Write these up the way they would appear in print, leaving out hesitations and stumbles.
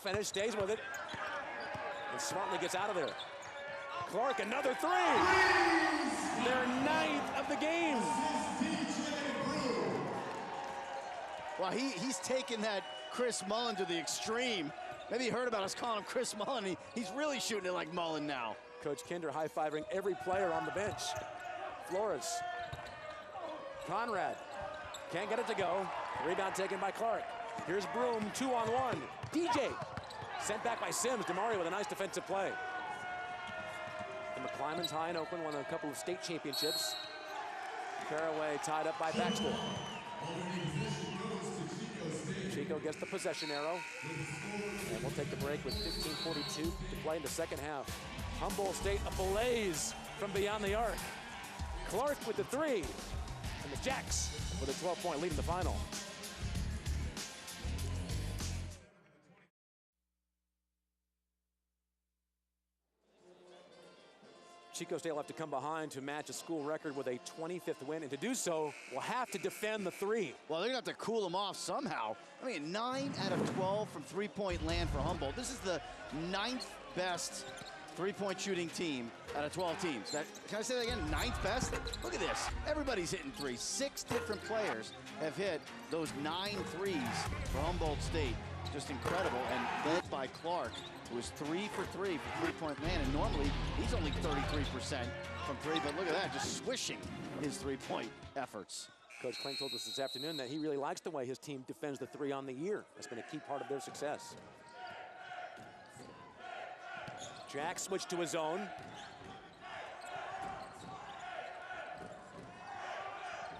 finish, stays with it, and smartly gets out of there. Clark, another three. Their 9th of the game. Well, he's taken that Chris Mullen to the extreme. Maybe you heard about us calling him Chris Mullen. He's really shooting it like Mullen now. Coach Kinder high-fiving every player on the bench. Flores. Conrad can't get it to go. Rebound taken by Clark. Here's Broom, 2-on-1. DJ sent back by Sims. DeMario with a nice defensive play. The McClymonds high in Oakland won a couple of state championships. Caraway tied up by Baxter. Chico gets the possession arrow. And we'll take the break with 15:42 to play in the second half. Humboldt State ablaze from beyond the arc. Clark with the three. And the Jacks with a 12-point lead in the final. Chico State will have to come behind to match a school record with a 25th win, and to do so, will have to defend the three. Well, they're gonna have to cool them off somehow. I mean, 9 out of 12 from three-point land for Humboldt. This is the 9th best three-point shooting team out of 12 teams. Can I say that again? 9th best? Look at this. Everybody's hitting threes. 6 different players have hit those 9 threes for Humboldt State. Just incredible, and led by Clark, who was 3 for 3 for three-point land, and normally he's only 33% from three, but look at that, just swishing his three-point efforts. Coach Kling told us this afternoon that he really likes the way his team defends the three on the year. That's been a key part of their success. Jack switched to his own.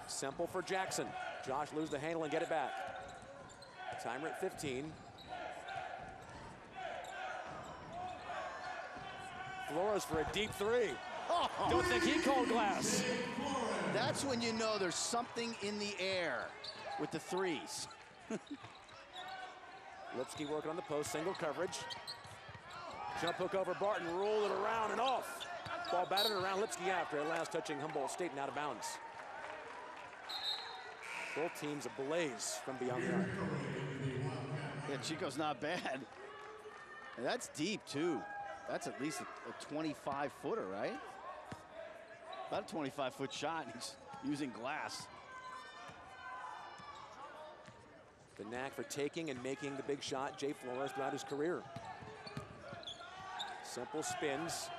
Simple for Jackson. Josh lose the handle and get it back. Timer at 15. Flores for a deep three. Oh. Don't think he called glass. That's when you know there's something in the air with the threes. Lipsky working on the post, single coverage. Jump hook over Barton, roll it around and off. Ball batted around Lipsky after it, last touching Humboldt State and out of bounds. Both teams ablaze from beyond the arc. Yeah, Chico's not bad. And that's deep too. That's at least a 25-footer, right? About a 25-foot shot. He's using glass. The knack for taking and making the big shot, Jay Flores, throughout his career. Simple spins.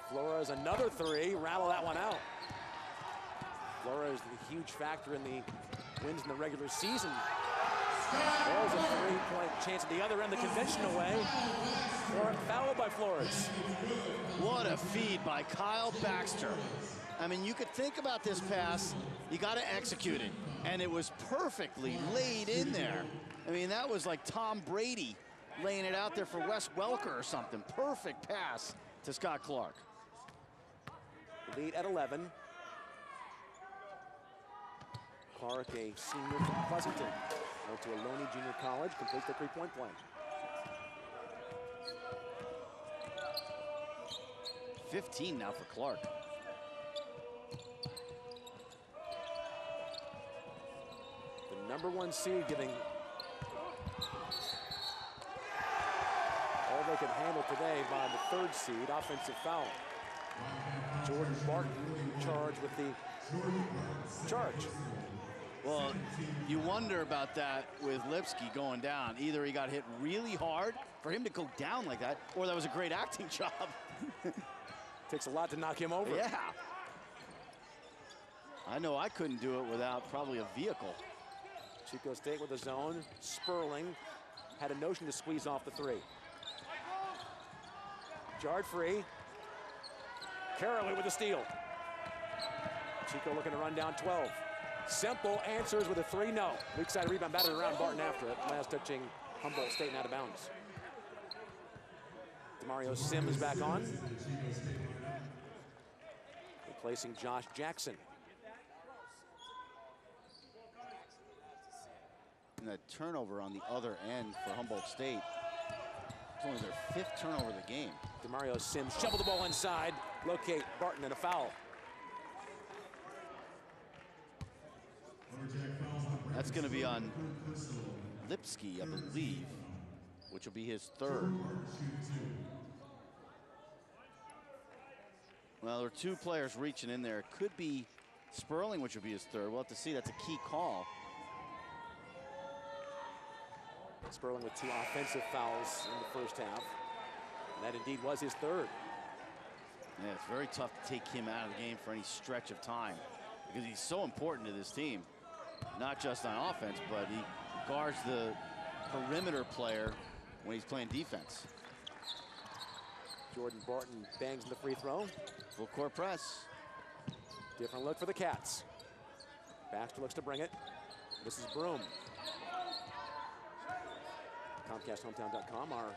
Flores, another three, rattle that one out. Flores, the huge factor in the wins in the regular season. There's a three-point chance at the other end, the conventional way. Or fouled by Flores. What a feed by Kyle Baxter. I mean, you could think about this pass, you got to execute it. And it was perfectly laid in there. I mean, that was like Tom Brady laying it out there for Wes Welker or something. Perfect pass to Scott Clark. Lead at 11. Clark, a senior from Pleasanton, went to Ohlone Junior College, completes the three-point play. 15 now for Clark. The #1 seed getting all they could handle today by the 3rd seed, offensive foul. Jordan Barton charged with the charge. Well, you wonder about that with Lipsky going down. Either he got hit really hard for him to go down like that, or that was a great acting job. Takes a lot to knock him over. Yeah. I know I couldn't do it without probably a vehicle. Chico State with a zone. Sperling had a notion to squeeze off the three. Jarred free. Caraway with a steal. Chico looking to run down 12. Semple answers with a three, no. Weak side rebound, batted around Barton after it. Last touching Humboldt State and out of bounds. DeMario Sims back on. Replacing Josh Jackson. And that turnover on the other end for Humboldt State. It's only their 5th turnover of the game. DeMario Sims shoveled the ball inside, locate Barton and a foul. That's going to be on Lipsky, I believe. which will be his third. Well, there are two players reaching in there. It could be Sperling, which would be his third. We'll have to see. That's a key call. Sperling with 2 offensive fouls in the first half. And that indeed was his third. Yeah, it's very tough to take him out of the game for any stretch of time because he's so important to this team. Not just on offense, but he guards the perimeter player when he's playing defense. Jordan Barton bangs in the free throw. Full court press. Different look for the Cats. Baxter looks to bring it. This is Broom. ComcastHometown.com, our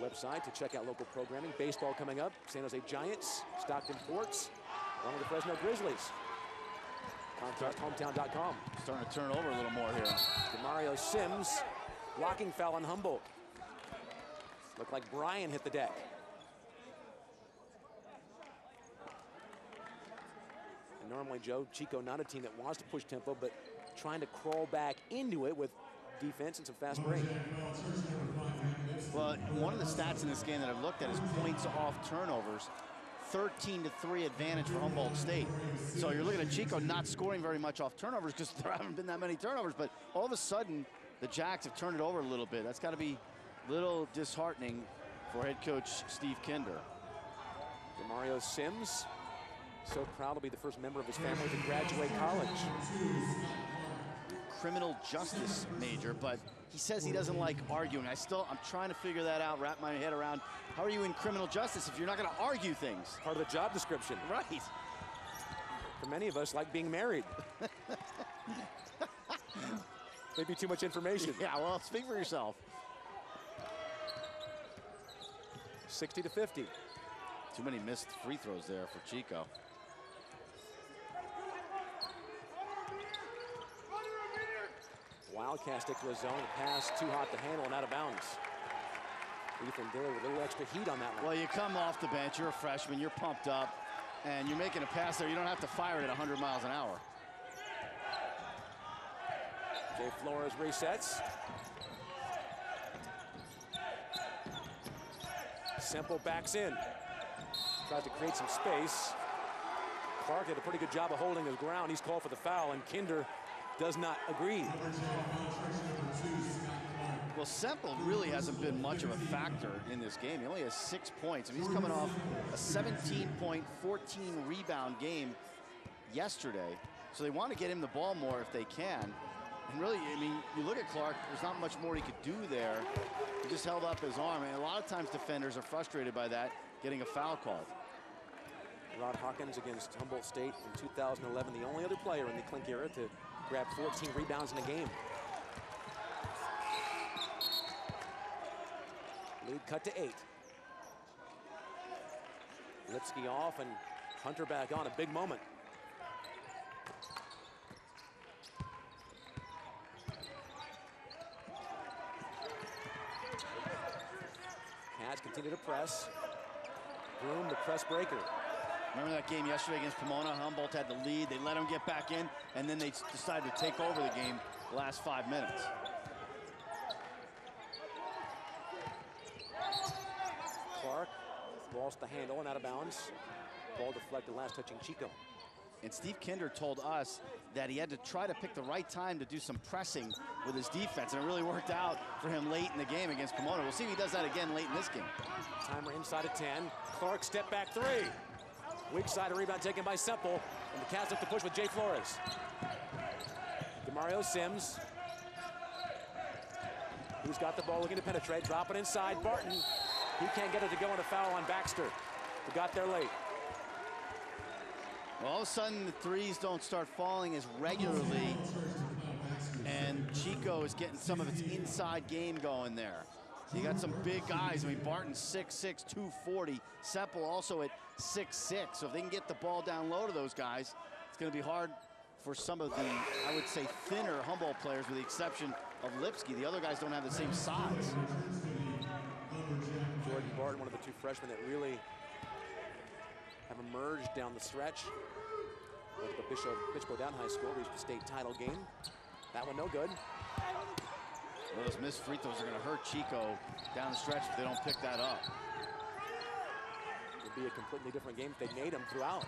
website to check out local programming. Baseball coming up. San Jose Giants, Stockton Ports, along with the Fresno Grizzlies. ComcastHometown.com. Starting to turn over a little more here. DeMario Sims, blocking foul on Humboldt. Looked like Brian hit the deck. And normally, Joe, Chico not a team that wants to push tempo, but trying to crawl back into it with defense and some fast break. Well, one of the stats in this game that I've looked at is points off turnovers. 13-3 advantage for Humboldt State. So you're looking at Chico not scoring very much off turnovers because there haven't been that many turnovers, but all of a sudden the Jacks have turned it over a little bit. That's got to be a little disheartening for head coach Steve Kinder. DeMario Sims, so proud to be the first member of his family to graduate college. Criminal justice major, but he says he doesn't like arguing. I'm trying to figure that out, wrap my head around. How are you in criminal justice if you're not going to argue things? Part of the job description. Right. For many of us, like being married. Maybe too much information. Yeah, well, speak for yourself. 60-50. Too many missed free throws there for Chico. Wildcat stick to a zone, pass too hot to handle and out of bounds. Ethan Dillard with a little extra heat on that one. Well, you come off the bench, you're a freshman, you're pumped up, and you're making a pass there. You don't have to fire it at 100 miles an hour. Jay Flores resets. Semple backs in. Tries to create some space. Clark did a pretty good job of holding his ground. He's called for the foul, and Kinder does not agree. Well, Semple really hasn't been much of a factor in this game. He only has 6 points. I mean, he's coming off a 17-point, 14-rebound game yesterday. So they want to get him the ball more if they can. And really, I mean, you look at Clark, there's not much more he could do there. He just held up his arm. And a lot of times defenders are frustrated by that, getting a foul called. Rod Hawkins against Humboldt State in 2011, the only other player in the Clink era to grab 14 rebounds in a game. Lead cut to 8. Lipsky off and Hunter back on, a big moment. Cats continue to press. Broom, the press breaker. Remember that game yesterday against Pomona? Humboldt had the lead. They let him get back in, and then they decided to take over the game the last 5 minutes. Clark lost the handle and out of bounds. Ball deflected, last touching Chico. And Steve Kinder told us that he had to try to pick the right time to do some pressing with his defense, and it really worked out for him late in the game against Pomona. We'll see if he does that again late in this game. Timer inside of 10. Clark step back 3. Weak side, a rebound taken by Semple, and the Cats look to push with Jay Flores. DeMario Sims. Who's got the ball, looking to penetrate, drop it inside. Barton, he can't get it to go on a foul on Baxter, who got there late. Well, all of a sudden, the threes don't start falling as regularly, and Chico is getting some of its inside game going there. You got some big guys. I mean, Barton's 6'6", 240. Semple also at 6'6". So if they can get the ball down low to those guys, it's going to be hard for some of the, I would say, thinner Humboldt players, with the exception of Lipsky. The other guys don't have the same size. Jordan Barton, one of the 2 freshmen that really have emerged down the stretch. With the Bishop Down High School, reached the state title game. That one no good. Those missed free throws are going to hurt Chico down the stretch if they don't pick that up. It would be a completely different game if they made them throughout.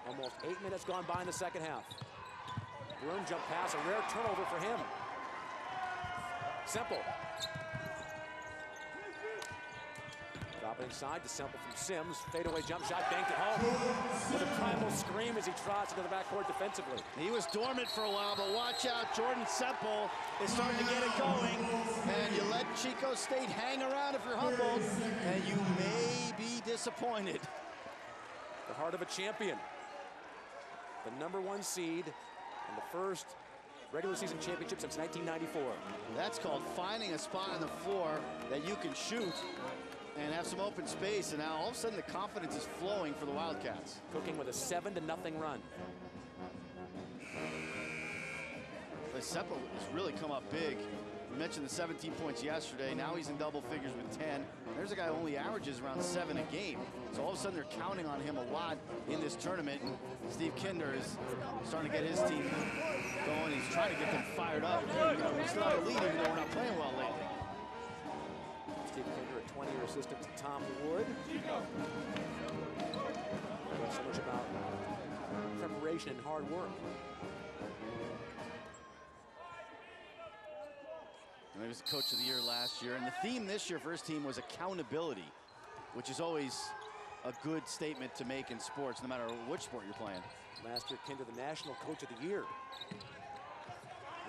Almost 8 minutes gone by in the second half. Broom jump pass, a rare turnover for him. Semple. Drop it inside to Semple from Sims. Fadeaway jump shot, banked it home. With a primal scream as he trots into the backcourt defensively. He was dormant for a while, but watch out. Jordan Semple is starting to get it going. And you let Chico State hang around if you're Humboldt, and you may be disappointed. The heart of a champion. The #1 seed in the first regular season championship since 1994. That's called finding a spot on the floor that you can shoot and have some open space, and now all of a sudden the confidence is flowing for the Wildcats. Cooking with a 7-0 run. Semple has really come up big. We mentioned the 17 points yesterday. Now he's in double figures with 10. There's a guy who only averages around 7 a game. So all of a sudden they're counting on him a lot in this tournament. And Steve Kinder is starting to get his team going. He's trying to get them fired up. We still have a lead even though we're not playing well lately. Steve Kinder, a 20-year assistant to Tom Wood. So much about preparation and hard work. He was the coach of the year last year, and the theme this year for his team was accountability, which is always a good statement to make in sports, no matter which sport you're playing. Last year, Kinder, the national coach of the year.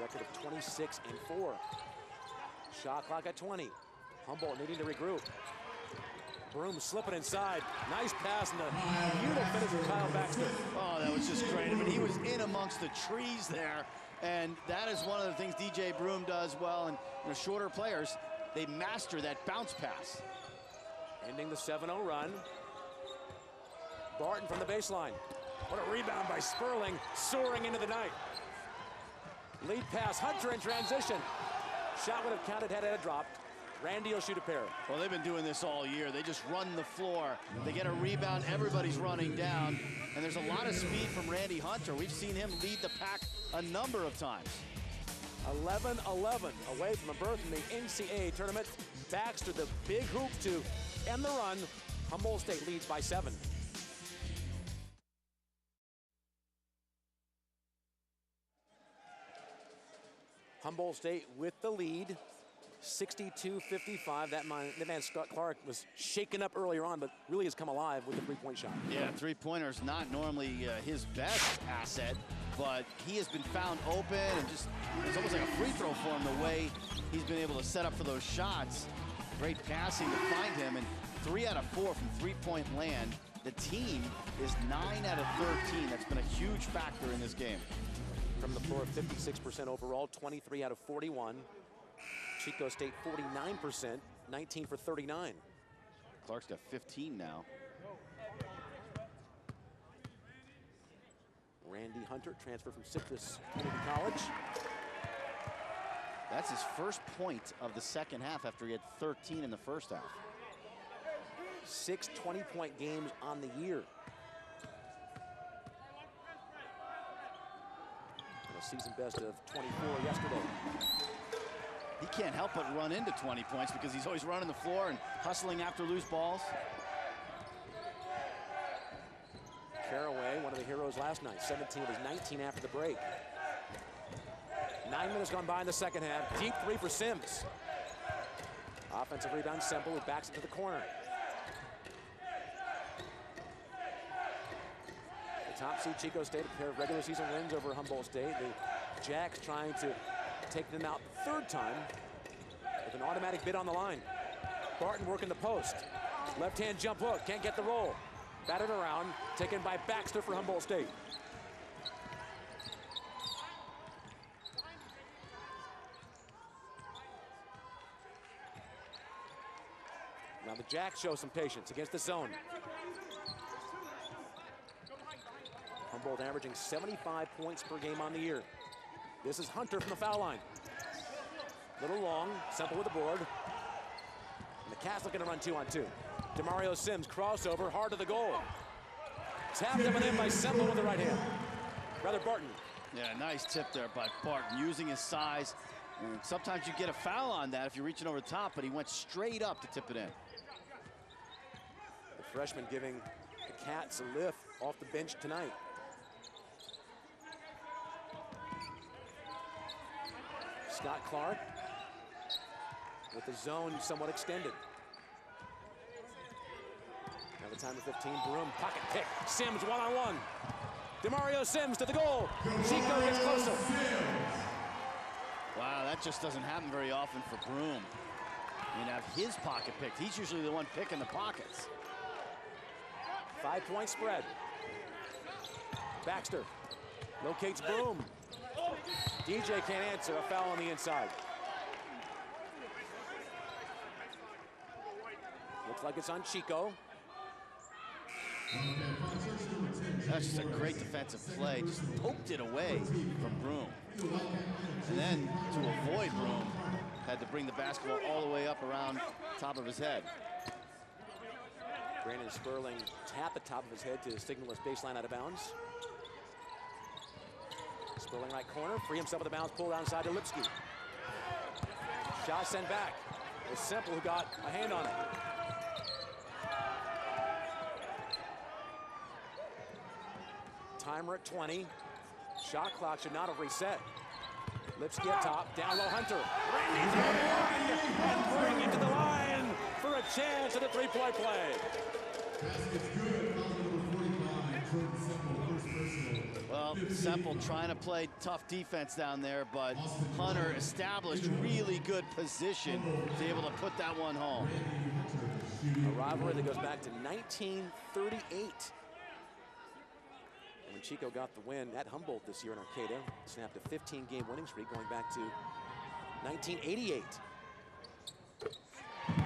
Record of 26-4. Shot clock at 20. Humboldt needing to regroup. Broom slipping inside. Nice pass and a beautiful finish from Kyle Baxter. Oh, that was just great. I mean, he was in amongst the trees there. And that is one of the things DJ Broom does well. And shorter players, they master that bounce pass. Ending the 7-0 run. Barton from the baseline. What a rebound by Sperling, soaring into the night. Lead pass, Hunter in transition. Shot would have counted had it dropped. Randy will shoot a pair. Well, they've been doing this all year. They just run the floor. They get a rebound, everybody's running down. And there's a lot of speed from Randy Hunter. We've seen him lead the pack a number of times. 11-11 away from a berth in the NCAA tournament. Baxter, the big hoop to end the run. Humboldt State leads by 7. Humboldt State with the lead, 62-55. That man Scott Clark was shaken up earlier on, but really has come alive with the three-point shot. Yeah, three-pointer's not normally his best asset, but he has been found open and just, it's almost like a free throw for him the way he's been able to set up for those shots. Great passing to find him, and 3 out of 4 from three-point land. The team is 9 out of 13. That's been a huge factor in this game. From the floor, 56% overall, 23 out of 41. Chico State 49%, 19 for 39. Clark's got 15 now. Randy Hunter, transfer from Citrus Community College. That's his first point of the second half after he had 13 in the first half. 6 20-point games on the year. And a season best of 24 yesterday. He can't help but run into 20 points because he's always running the floor and hustling after loose balls. Caraway, one of the heroes last night, 17 of his 19 after the break. 9 minutes gone by in the second half. Deep three for Sims. Offensive rebound, Semple, who backs it to the corner. The top seed Chico State, a pair of regular season wins over Humboldt State. The Jacks trying to take them out third time with an automatic bid on the line. Barton working the post. Left-hand jump hook, can't get the roll. Batted around, taken by Baxter for Humboldt State. Now the Jacks show some patience against the zone. Humboldt averaging 75 points per game on the year. This is Hunter from the foul line. Little long, Semple with the board. And the Cats looking to run 2-on-2. DeMario Sims, crossover, hard to the goal. Tapped up and in by Semple with the right hand. Rather Barton. Yeah, nice tip there by Barton, using his size. And sometimes you get a foul on that if you're reaching over the top, but he went straight up to tip it in. The freshman giving the Cats a lift off the bench tonight. Scott Clark with the zone somewhat extended. Now the time of 15, Broom, pocket pick. Sims one-on-one. DeMario Sims to the goal. Chico gets closer. Wow, that just doesn't happen very often for Broom. I mean, have his pocket picked. He's usually the one picking the pockets. 5-point spread. Baxter locates Broom. DJ can't answer, a foul on the inside. Looks like it's on Chico. That's just a great defensive play. Just poked it away from Broom. And then, to avoid Broom, had to bring the basketball all the way up around top of his head. Brandon Sperling tapped the top of his head to signal his baseline out of bounds. Sperling right corner, free himself with the bounce, pulled outside to Lipsky. Shot sent back. It was Semple who got a hand on it. Timer at 20. Shot clock should not have reset. Lipsky up top, down low Hunter. Randy's and bring it to the line for a chance at a three-point play. Well, Semple trying to play tough defense down there, but Hunter established really good position to be able to put that one home. A rivalry that goes back to 1938. And when Chico got the win at Humboldt this year in Arcata, snapped a 15-game winning streak going back to 1988.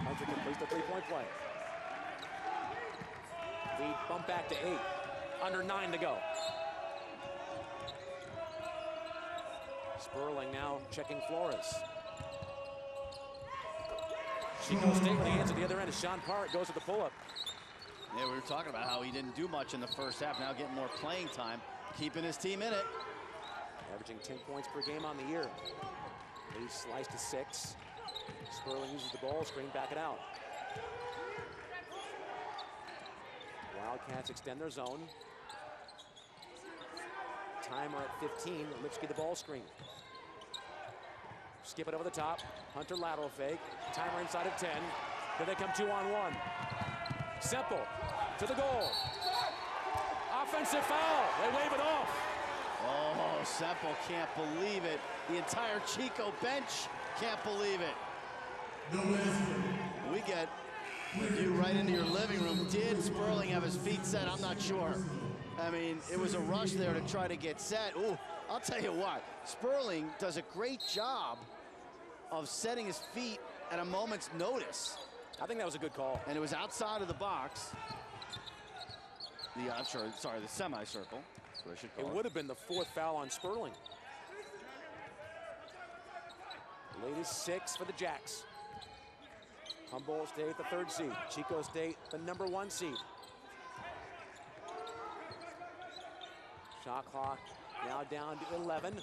Hunter completes the three-point play. Lead bump back to 8. Under 9 to go. Sperling now checking Flores. Chico State with the hands at the other end as Sean Park goes to the pull-up. Yeah, we were talking about how he didn't do much in the first half, now getting more playing time, keeping his team in it. Averaging 10 points per game on the year. Lee sliced to 6. Sperling uses the ball screen, back it out. Wildcats extend their zone. Timer at 15, Lipsky the ball screen. Skip it over the top, Hunter lateral fake. Timer inside of 10. Here they come 2-on-1. Semple to the goal. Offensive foul, they wave it off. Oh, Semple can't believe it. The entire Chico bench can't believe it. We get you right into your living room. Did Sperling have his feet set? I'm not sure. I mean, it was a rush there to try to get set. Ooh, I'll tell you what, Sperling does a great job of setting his feet at a moment's notice. I think that was a good call. And it was outside of the box. The semicircle. That's what I should call it. It would have been the 4th foul on Sperling. Latest 6 for the Jacks. Humboldt State, the 3rd seed. Chico State, the number 1 seed. Shot clock now down to 11. And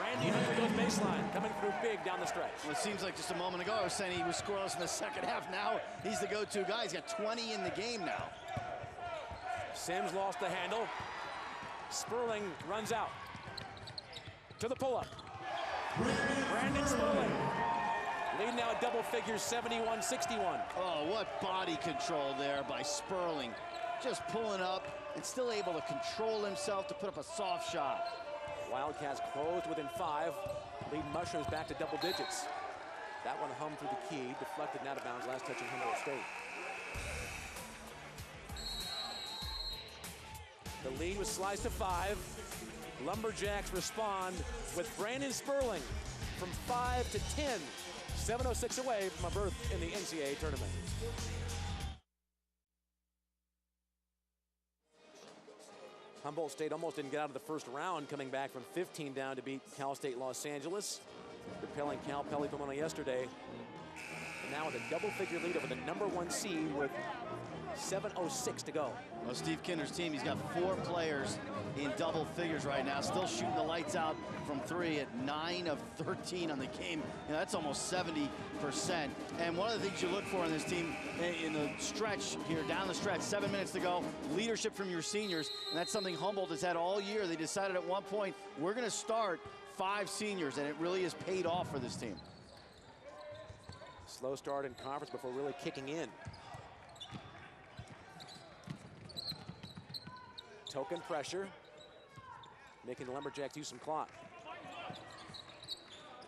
Randy Hunter goes baseline, coming through big down the stretch. Well, it seems like just a moment ago I was saying he was scoreless in the second half. Now he's the go-to guy. He's got 20 in the game now. Sims lost the handle. Sperling runs out. To the pull-up. Brandon Sperling. Lead now at double figures, 71-61. Oh, what body control there by Sperling. Just pulling up and still able to control himself to put up a soft shot. Wildcats closed within 5. Lead mushrooms back to double digits. That one hummed through the key, deflected and out of bounds, last touching Humboldt State. The lead was sliced to 5. Lumberjacks respond with Brandon Sperling from 5 to 10. 7:06 away from a berth in the NCAA tournament. Humboldt State almost didn't get out of the first round, coming back from 15 down to beat Cal State Los Angeles. Repelling Cal Pelly Pomona yesterday. now with a double-figure lead over the #1 seed with 7:06 to go. Well, Steve Kinder's team, he's got 4 players in double figures right now, still shooting the lights out from 3 at 9 of 13 on the game. You know, that's almost 70%. And one of the things you look for in this team in the stretch here, down the stretch, 7 minutes to go, leadership from your seniors. And that's something Humboldt has had all year. They decided at one point, we're going to start 5 seniors, and it really has paid off for this team. Slow start in conference before really kicking in. Token pressure, making the Lumberjacks use some clock.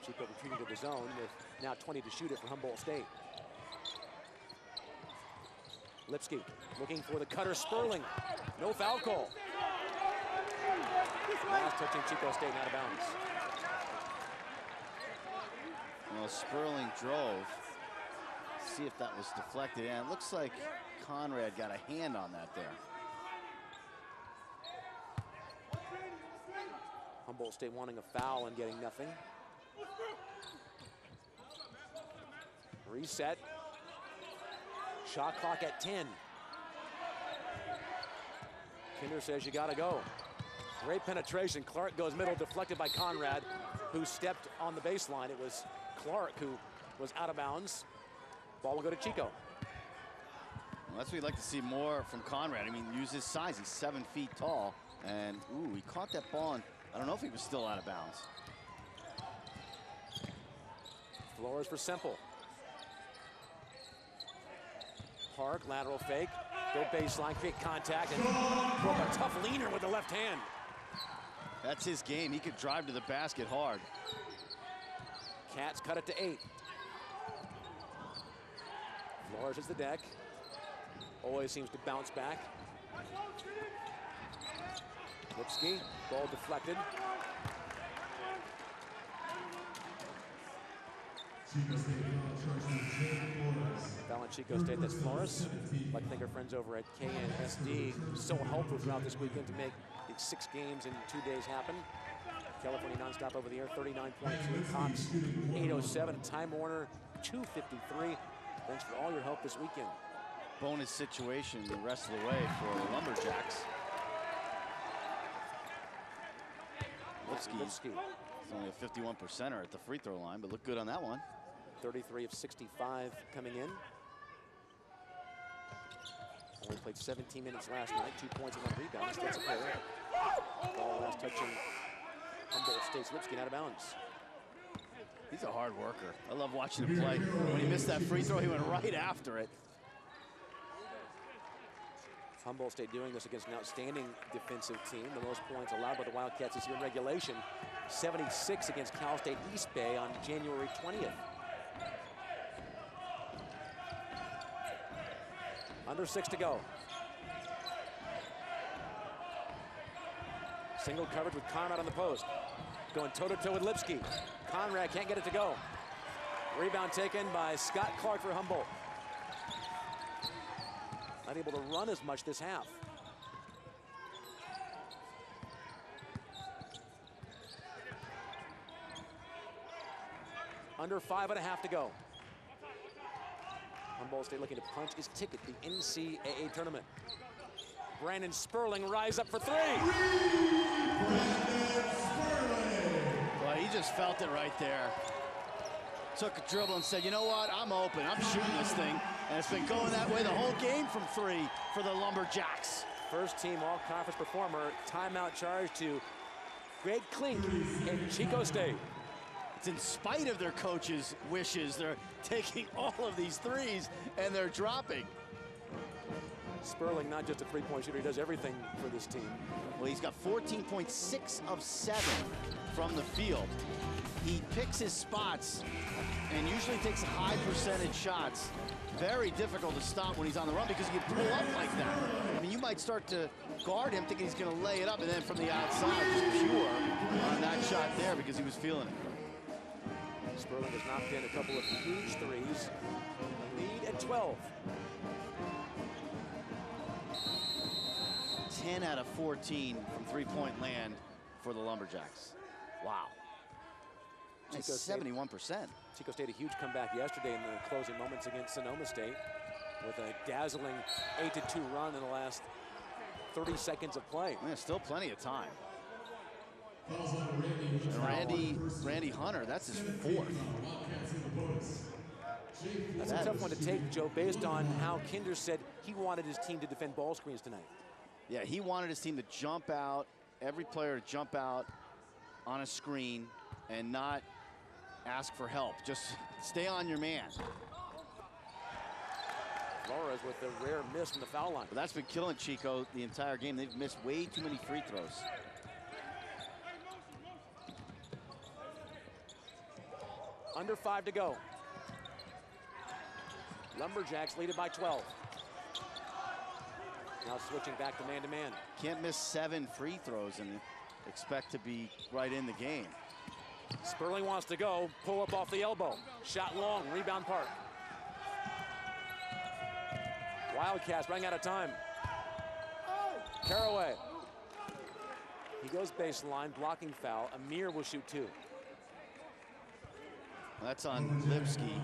Chico retreating to the zone with now 20 to shoot it for Humboldt State. Lipsky looking for the cutter, Sperling. No foul call. Last touching Chico State out of bounds. Well, Sperling drove. See if that was deflected. And it looks like Conrad got a hand on that there. Humboldt State wanting a foul and getting nothing. Reset. Shot clock at 10. Kinder says you gotta go. Great penetration. Clark goes middle, deflected by Conrad, who stepped on the baseline. It was Clark who was out of bounds. Ball will go to Chico. Well, that's what we'd like to see more from Conrad. I mean, use his size. He's 7 feet tall. And, ooh, he caught that ball, and I don't know if he was still out of bounds. Flores for Semple. Park, lateral fake. Go baseline, create contact, and broke a tough leaner with the left hand. That's his game. He could drive to the basket hard. Cats cut it to 8. Flores is the deck. Always seems to bounce back. Lipsky, ball deflected. Foul on Chico State, that's Flores. I'd like to thank our friends over at KNSD, so helpful throughout this weekend to make these 6 games in 2 days happen. California nonstop over the air, 39.3, Cox 807, Time Warner 253. Thanks for all your help this weekend. Bonus situation the rest of the way for the Lumberjacks. Lipsky is only a 51%er at the free throw line, but looked good on that one. 33 of 65 coming in. Only played 17 minutes last night, 2 points and 1 rebound. That's a player. Ball last touching Humboldt State's Lipsky out of bounds. He's a hard worker. I love watching him play. When he missed that free throw, he went right after it. Humboldt State doing this against an outstanding defensive team. The most points allowed by the Wildcats this year in regulation. 76 against Cal State East Bay on January 20th. Under 6 to go. Single coverage with Conrad on the post. Going toe-to-toe with Lipsky. Conrad can't get it to go. Rebound taken by Scott Clark for Humboldt. Not able to run as much this half. Under 5.5 to go. Humboldt State looking to punch his ticket to the NCAA tournament. Brandon Sperling rise up for 3. Well, he just felt it right there. Took a dribble and said, you know what, I'm open, I'm shooting this thing. And it's been going that way the whole game from 3 for the Lumberjacks. First team all-conference performer, timeout charge to Greg Klink in Chico State. It's in spite of their coach's wishes. They're taking all of these threes and they're dropping. Sperling, not just a three-point shooter, he does everything for this team. Well, he's got 14.6 of 7 from the field. He picks his spots and usually takes high percentage shots. Very difficult to stop when he's on the run because he can pull up like that. I mean, you might start to guard him thinking he's going to lay it up, and then from the outside, just pure on that shot there because he was feeling it. Sperling has knocked in a couple of huge threes. Lead at 12. 10 out of 14 from three-point land for the Lumberjacks. Wow. Chico 71%. Chico State a huge comeback yesterday in the closing moments against Sonoma State with a dazzling 8-2 run in the last 30 seconds of play. Yeah, still plenty of time. Randy Hunter, that's his fourth. That's a tough one to take, Joe, based on how Kinder said he wanted his team to defend ball screens tonight. Yeah, he wanted his team to jump out, every player to jump out on a screen and not ask for help. Just stay on your man. Flores with the rare miss from the foul line. But that's been killing Chico the entire game. They've missed way too many free throws. Under 5 to go. Lumberjacks lead it by 12. Now switching back to man-to-man. Can't miss 7 free throws and expect to be right in the game. Sperling wants to go, pull up off the elbow. Shot long, rebound Park. Wildcats running out of time. Caraway. He goes baseline, blocking foul. Amir will shoot 2. That's on Lipsky.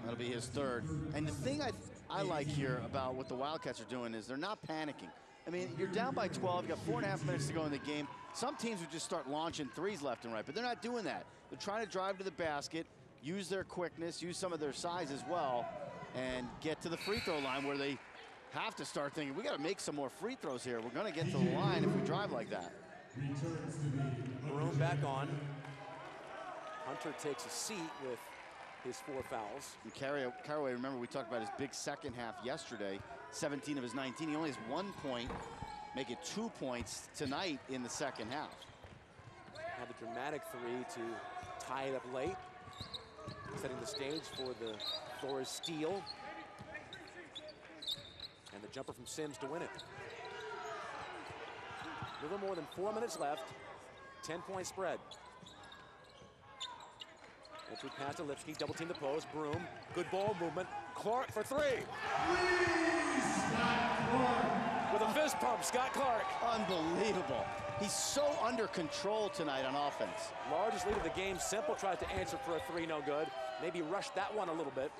That'll be his third. And the thing I like here about what the Wildcats are doing is they're not panicking. I mean, you're down by 12, you got 4.5 minutes to go in the game. Some teams would just start launching threes left and right, but they're not doing that. They're trying to drive to the basket, use their quickness, use some of their size as well, and get to the free throw line where they have to start thinking, we got to make some more free throws here. We're going to get to the line if we drive like that. Maroon back on. Hunter takes a seat with his 4 fouls. And Caraway, remember we talked about his big second half yesterday, 17 of his 19. He only has 1 point, make it 2 points tonight in the second half. Had a dramatic 3 to tie it up late, setting the stage for the Flores steal. And the jumper from Sims to win it. A little more than 4 minutes left, 10-point spread. Entry pass to Lipsky, double team the post, Broom, good ball movement, Clark for 3. With a fist pump, Scott Clark. Unbelievable. He's so under control tonight on offense. Largest lead of the game, Semple tries to answer for a 3, no good. Maybe rushed that one a little bit.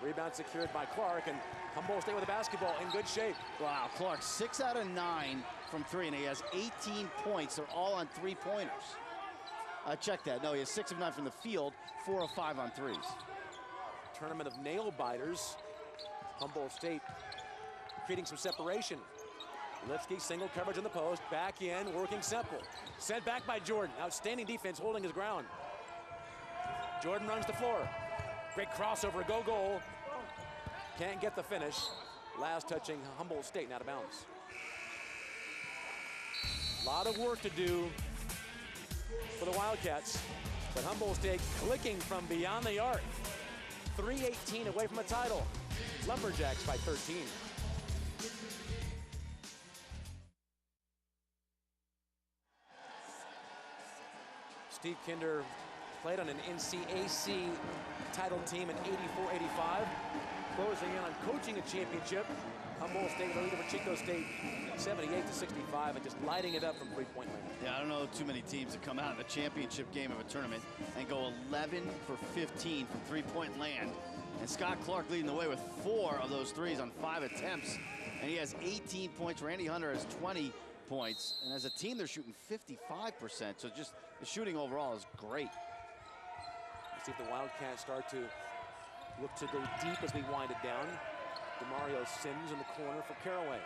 Rebound secured by Clark, and Humboldt State with the basketball in good shape. Wow, Clark 6 out of 9 from 3, and he has 18 points. They're all on 3-pointers. Check that. No, he has 6 of 9 from the field, 4 of 5 on 3s. Tournament of nail biters. Humboldt State creating some separation. Lipsky single coverage in the post, back in, working Semple. Sent back by Jordan. Outstanding defense, holding his ground. Jordan runs the floor. Great crossover, go goal. Can't get the finish. Last touching Humboldt State, out of bounds. A lot of work to do for the Wildcats, but Humboldt State clicking from beyond the arc. 3:18 away from a title. Lumberjacks by 13. Steve Kinder played on an NCAC title team in 84-85, closing in on coaching a championship. Humboldt State lead over Chico State 78-65, and just lighting it up from 3-point land. Yeah, I don't know too many teams that come out of the championship game of a tournament and go 11 for 15 from 3-point land. And Scott Clark leading the way with 4 of those 3s on 5 attempts. And he has 18 points. Randy Hunter has 20 points. And as a team, they're shooting 55%. So just the shooting overall is great. Let's see if the Wildcats start to look to go deep as we wind it down. DeMario Sims in the corner for Caraway.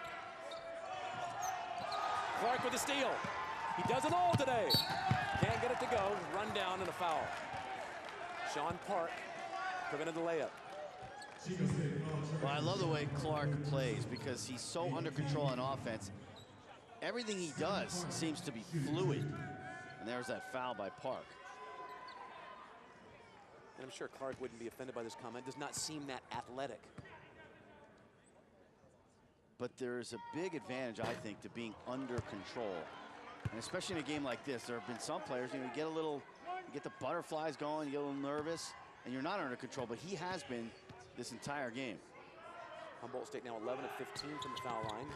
Clark with the steal. He does it all today. Can't get it to go. Run down and a foul. Sean Park prevented the layup. Well, I love the way Clark plays because he's so under control on offense. Everything he does seems to be fluid. And there's that foul by Park. And I'm sure Clark wouldn't be offended by this comment. Does not seem that athletic. But there is a big advantage, I think, to being under control. And especially in a game like this, there have been some players, you get the butterflies going, you get a little nervous, and you're not under control, but he has been this entire game. Humboldt State now 11 of 15 from the foul line.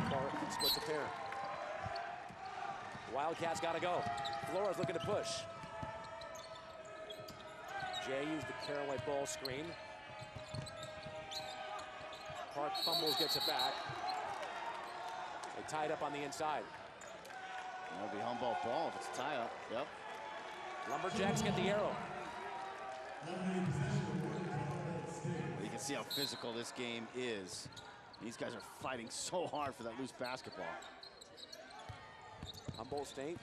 Clark splits a pair. Wildcats got to go. Flores looking to push. Jay used the Caraway ball screen. Park fumbles, gets it back. They tie it up on the inside. That'll be Humboldt ball if it's a tie-up. Yep. Lumberjacks get the arrow. You can see how physical this game is. These guys are fighting so hard for that loose basketball. Humboldt State